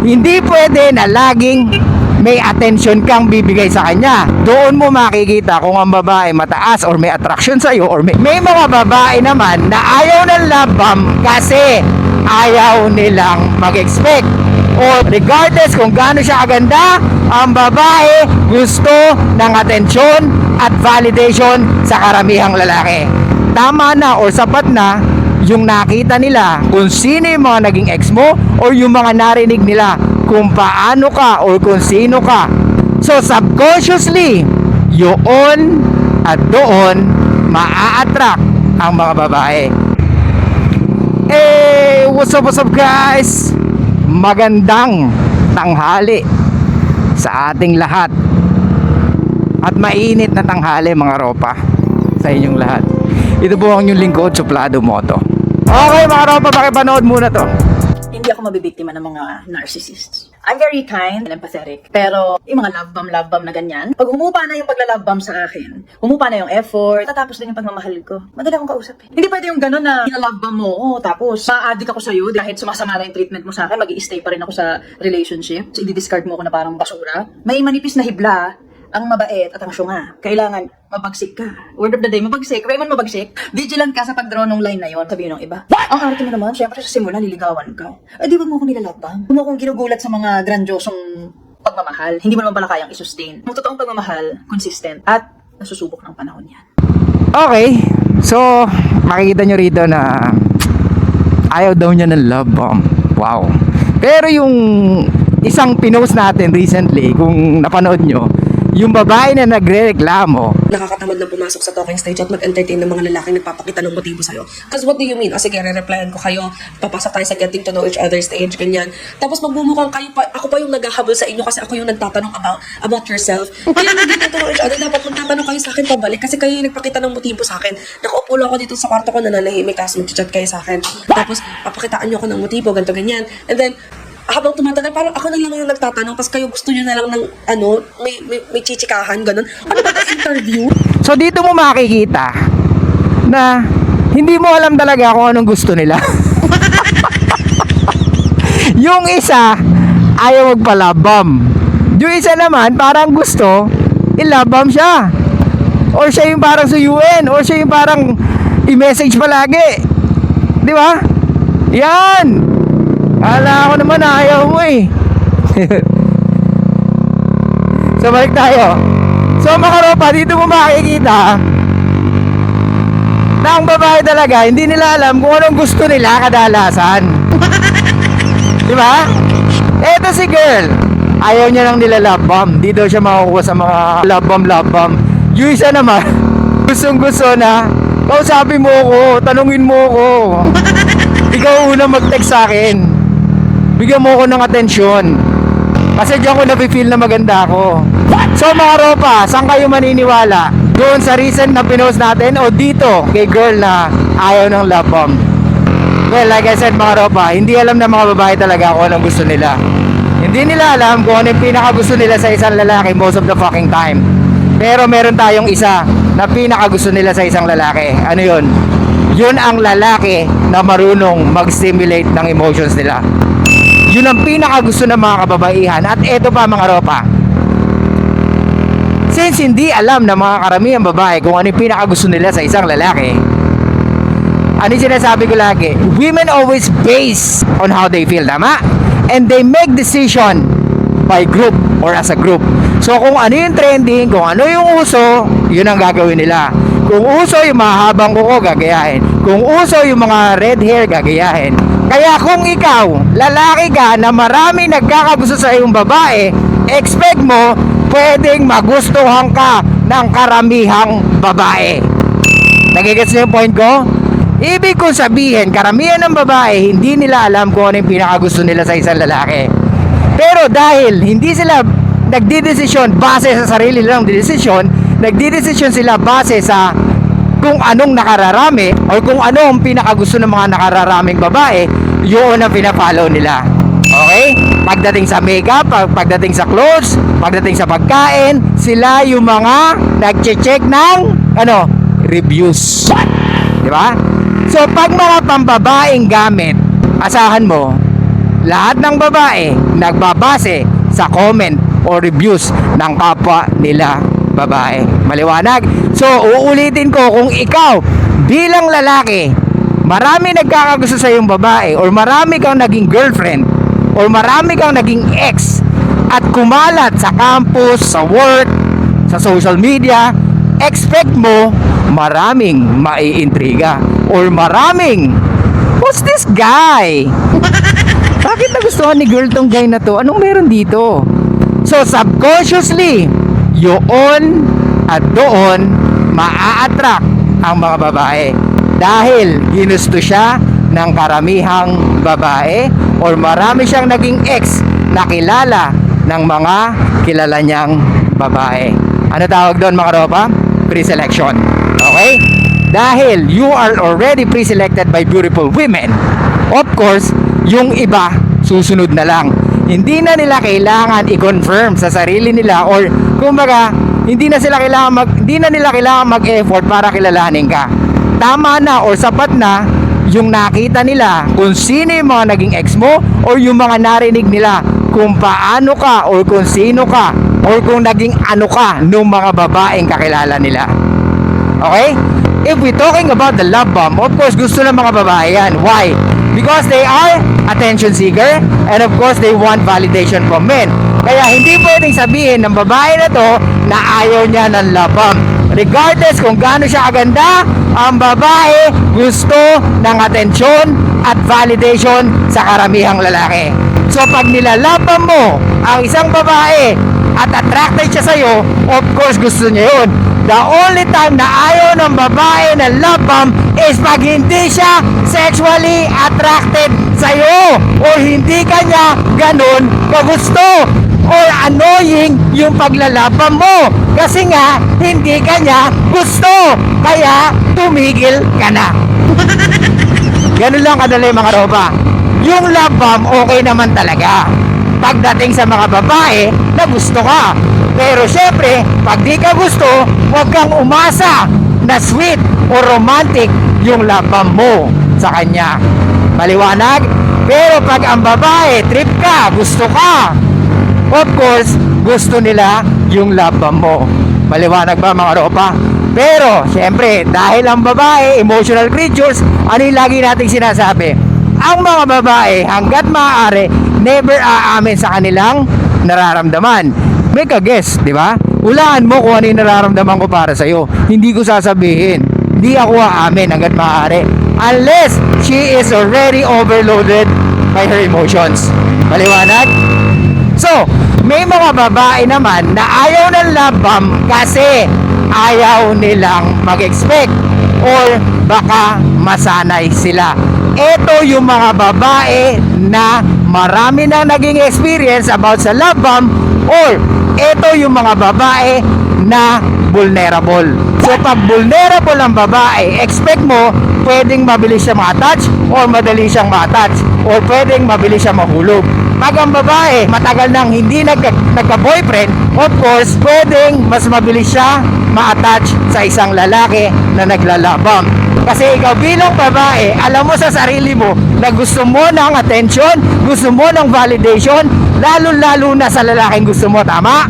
Hindi pwede na laging may attention kang bibigay sa kanya. Doon mo makikita kung ang babae mataas or may attraction sa'yo, or may mga babae naman na ayaw ng love bomb kasi ayaw nilang mag-expect. O regardless kung gaano siya kaganda, ang babae gusto ng atensyon at validation sa karamihang lalaki. Tama na or sapat na yung nakita nila kung sino yung mga naging ex mo or yung mga narinig nila kung paano ka or kung sino ka. So subconsciously, yun at doon maa-attract ang mga babae. What's up guys? Magandang tanghali sa ating lahat. At mainit na tanghali mga ropa sa inyong lahat. Ito po ang inyong lingkod, Suplado Moto. Okay mga ropa, pakipanood muna to. Hindi ako mabibiktima ng mga narcissists. I'm very kind and empathetic. Pero yung mga love bomb na ganyan, pag humupa na yung pagla-love bomb sa akin, humupa na yung effort, tatapos din yung pagmamahal ko, madali akong kausap eh. Hindi pwede yung gano'n na love bomb mo ako, tapos ma-addict ako sa'yo, kahit sumasama na yung treatment mo sa akin, mag-i-stay pa rin ako sa relationship. So, i-discard mo ako na parang basura. May manipis na hibla ang mabait at ang syunga. Kailangan mabagsik ka. Word of the day, mabagsik. Raymond, mabagsik. Vigilant ka sa pag-draw ng line na yon. Sabihin ng iba. Ang arte mo naman, syempre sa simula, liligawan ka. Di ba mo akong nilalabang? Huwag mo akong ginugulat sa mga grandiosong pagmamahal. Hindi mo naman pala kayang isustain. Ang totoong pagmamahal, consistent, at nasusubok ng panahon yan. Okay, so makikita nyo rito na ayaw daw niya ng love bomb. Wow. Pero yung isang pinost natin recently, kung napanood nyo, yung babae na nagre-reklamo, nakakatamad na pumasok sa talking stage at mag-entertain ng mga lalaking nagpapakita ng motibo sa'yo. Because what do you mean? O sige, re-replyan ko kayo, papasok tayo sa getting to know each other stage, ganyan. Tapos magbumukhang kayo pa, ako pa yung naghahabol sa inyo kasi ako yung nagtatanong about yourself. Kaya mag-getting to know each other, dapat magtatanong kayo sa akin pabalik kasi kayo yung nagpakita ng motibo sa akin. Nakaupo lang ako dito sa kwarto ko, nananahimik, tapos mag-chat kayo sa akin. Tapos papakitaan nyo ako ng motibo, ganito, ganyan. And then, habang tumatagal, parang ako na lang yung nagtatanong, tapos kayo gusto nyo na lang ng, may chichikahan, ganun. Ano ba interview? so dito mo makikita na hindi mo alam talaga kung anong gusto nila. Yung isa ayaw magpalabam, yung isa naman parang gusto ilabam siya, or siya yung parang suyuin, or siya yung parang i-message palagi, di ba? Yan, kala ko naman ayaw mo eh. So balik tayo. So mga ropa, dito mo makikita na ang babae talaga hindi nila alam kung anong gusto nila kadalasan. Di ba? Eto si girl, ayaw niya lang nila love bomb. Di daw siya makukuha sa mga love bomb. Yung isa naman, gustong gusto na kausapin mo ako, tanungin mo ako. Ikaw una mag-text sa akin, bigyan mo ako ng atensyon kasi diyan ko na-feel na maganda ako. So mga ropa, saan kayo maniniwala? Doon sa recent na pinost natin o dito kay girl na ayaw ng love bomb? Well, like I said mga ropa, hindi alam ng mga babae talaga kung anong gusto nila. Hindi nila alam kung ano yung pinakagusto nila sa isang lalaki most of the fucking time. Pero meron tayong isa na pinakagusto nila sa isang lalaki. Ano yun? Yun ang lalaki na marunong mag-stimulate ng emotions nila. Yun ang pinakagusto ng mga kababaihan. At eto pa mga ropa, since hindi alam ng mga karamihang babae kung ano yung pinakagusto nila sa isang lalaki, ano yung sinasabi ko lagi, women always base on how they feel, tama? And they make decision by group or as a group. So kung ano yung trending, kung ano yung uso, yun ang gagawin nila. Kung uso yung mahabang kuko, gagayahin. Kung uso yung mga red hair, gagayahin. Kaya kung ikaw, lalaki ka na marami nagkakagusto sa iyong babae, expect mo, pwedeng magustuhan ka ng karamihang babae. Nagigets niyo yung point ko? Ibig kong sabihin, karamihan ng babae, hindi nila alam kung ano yung pinakagusto nila sa isang lalaki. Pero dahil hindi sila nagdidesisyon base sa sarili nilang desisyon, nagdidesisyon sila base sa kung anong nakararami o kung ano ang pinakagusto ng mga nakararaming babae, yun ang pinafollow nila. Okay? Pagdating sa makeup, pagdating sa clothes, pagdating sa pagkain, sila yung mga nagche-check ng reviews. Di ba? So pag mga pambabaeng gamit, asahan mo, lahat ng babae nagbabase sa comment o reviews ng kapwa nila babae. Maliwanag? So, uulitin ko, kung ikaw bilang lalaki, marami nagkakagusto sa iyong babae or marami kang naging girlfriend or marami kang naging ex at kumalat sa campus, sa work, sa social media, expect mo maraming maiintriga or maraming, what's this guy? Bakit nagustuhan ni girl tong guy na to? Anong meron dito? So subconsciously, yun at doon maa-attract ang mga babae dahil ginusto siya ng karamihang babae or marami siyang naging ex na kilala ng mga kilala niyang babae. Ano tawag doon mga ropa? Pre-selection. Okay? Dahil you are already pre-selected by beautiful women, of course, yung iba susunod na lang. Hindi na nila kailangan i-confirm sa sarili nila or kumbaga hindi na nila kailangan mag-effort para kilalanin ka. Tama na or sapat na yung nakita nila kung sino yung mga naging ex mo or yung mga narinig nila kung paano ka or kung sino ka or kung naging ano ka nung mga babaeng kakilala nila. Okay? If we're talking about the love bomb, of course gusto ng mga babae yan. Why? Because they are attention seeker and of course they want validation from men. Kaya hindi pwedeng sabihin ng babae na to na ayaw niya ng love bomb. Regardless kung gaano siya kaganda, ang babae gusto ng atensyon at validation sa karamihang lalaki. So pag nilalabang mo ang isang babae at attracted siya sa'yo, of course gusto niya yun. The only time na ayaw ng babae ng love bomb is pag hindi siya sexually attracted sa'yo o hindi ka niya ganun kagusto or annoying yung paglalabang mo kasi nga hindi ka niya gusto kaya tumigil ka na. Ganun lang kadali mga ropa. Yung love bomb okay naman talaga pagdating sa mga babae na gusto ka. Pero syempre, pag di ka gusto, huwag kang umasa na sweet o romantic yung love bomb mo sa kanya. Maliwanag? Pero pag ang babae, trip ka, gusto ka, of course, gusto nila yung love bomb mo. Maliwanag ba mga ropa? Pero, syempre, dahil ang babae, emotional creatures, ano yung lagi nating sinasabi? Ang mga babae, hanggat maaari, never aamin sa kanilang nararamdaman. Make a guess, di ba? Hulaan mo kung ano yung nararamdaman ko para sa'yo. Hindi ko sasabihin. Hindi ako aamin hanggat maaari. Unless she is already overloaded by her emotions. Maliwanag? So, may mga babae naman na ayaw ng love bomb kasi ayaw nilang mag-expect or baka masanay sila. Ito yung mga babae na marami na naging experience about sa love bomb or ito yung mga babae na vulnerable. So pag vulnerable ang babae, expect mo pwedeng mabilis siya ma-attach or madali siyang ma-attach or pwedeng mabilis siya mahulog. Pag ang babae matagal nang hindi nagka-boyfriend, of course, pwedeng mas mabilis siya ma-attach sa isang lalaki na naglalabang. Kasi ikaw bilang babae, alam mo sa sarili mo na gusto mo ng attention, gusto mo ng validation, lalo-lalo na sa lalaking gusto mo, tama?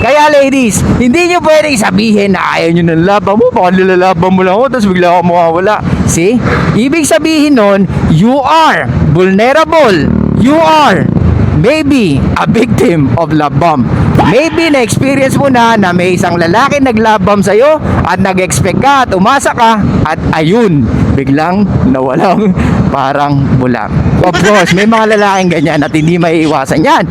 Kaya ladies, hindi nyo pwedeng sabihin na ayaw nyo ng laban mo, baka nilalaban mo lang ako, tapos bigla ako mawawala. See? Ibig sabihin nun, you are vulnerable. You are maybe a victim of love bomb. Maybe na-experience mo na may isang lalaki nag-love bomb sa'yo at nag-expect ka at umasa ka at ayun, biglang nawalang parang bulang. Of course, may mga lalaking ganyan at hindi maiiwasan yan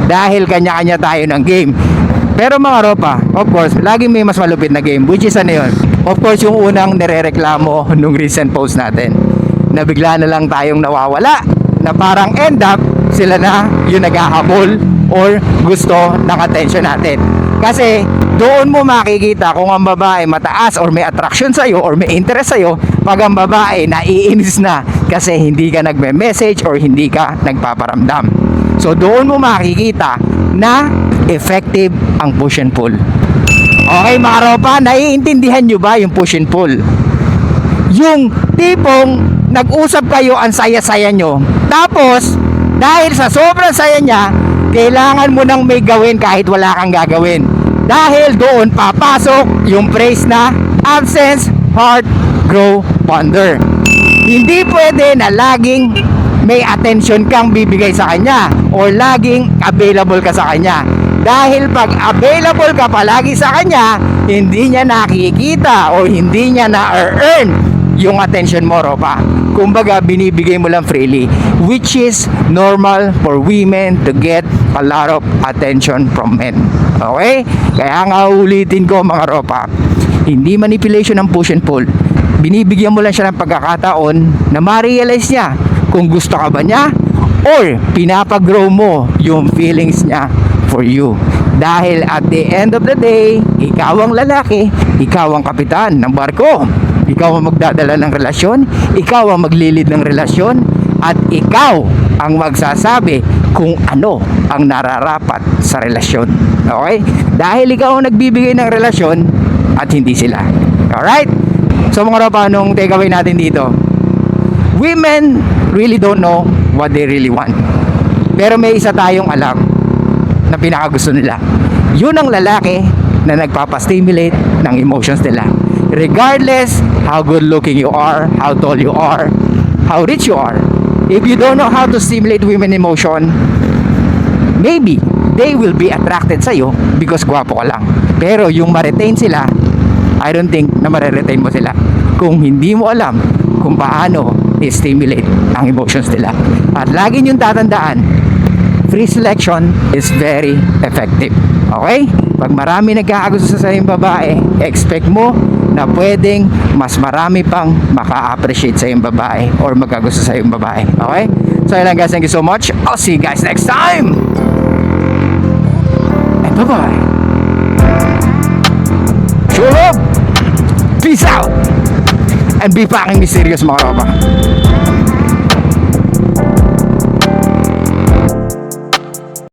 dahil kanya-kanya tayo ng game. Pero mga ropa, of course, laging may mas malupit na game, which is ano yun? Of course, yung unang nirereklamo nung recent post natin na bigla na lang tayong nawawala na parang end up sila na yung naghahabol or gusto ng attention natin. Kasi doon mo makikita kung ang babae mataas or may attraction sa'yo or may interest sa'yo pag ang babae naiinis na kasi hindi ka nagme-message or hindi ka nagpaparamdam. So doon mo makikita na effective ang push and pull. Okay mga ropa, naiintindihan nyo ba yung push and pull? Yung tipong nag-usap kayo, ang saya-saya nyo, tapos Dahil sa sobrang saya niya, kailangan mo nang may gawin kahit wala kang gagawin. Dahil doon papasok yung phrase na absence, heart, grow, ponder. Hindi pwede na laging may attention kang bibigay sa kanya or laging available ka sa kanya. Dahil pag available ka palagi sa kanya, hindi niya nakikita o hindi niya na-earn yung attention mo, Ropa. Kumbaga, binibigay mo lang freely, which is normal for women to get a lot of attention from men. Okay? Kaya nga ulitin ko, mga Ropa, hindi manipulation ang push and pull. Binibigyan mo lang siya ng pagkakataon na ma-realize niya kung gusto ka ba niya or pinapag-grow mo yung feelings niya for you. Dahil at the end of the day, ikaw ang lalaki, ikaw ang kapitan ng barko, ikaw ang magdadala ng relasyon, ikaw ang maglilid ng relasyon, at ikaw ang magsasabi kung ano ang nararapat sa relasyon. Okay? Dahil ikaw ang nagbibigay ng relasyon at hindi sila. Alright? So mga Ropa, anong takeaway natin dito? Women really don't know what they really want. Pero may isa tayong alam na pinakagusto nila. Yun ang lalaki na nagpapastimulate ng emotions nila. Regardless how good looking you are, how tall you are, how rich you are, if you don't know how to stimulate women emotion, maybe they will be attracted sa'yo because gwapo ka lang. Pero yung ma-retain sila, I don't think na ma-retain mo sila kung hindi mo alam kung paano i-stimulate ang emotions nila. At lagi niyong tatandaan, free selection is very effective. Okay? Pag marami nagkakagusto sa yung babae, expect mo na pwedeng mas marami pang maka-appreciate sa yung babae or magkagusto sa yung babae. Okay? So yun lang guys, thank you so much. I'll see you guys next time. And bye-bye. Show love. Peace out. And be fucking mysterious, mga Ropa.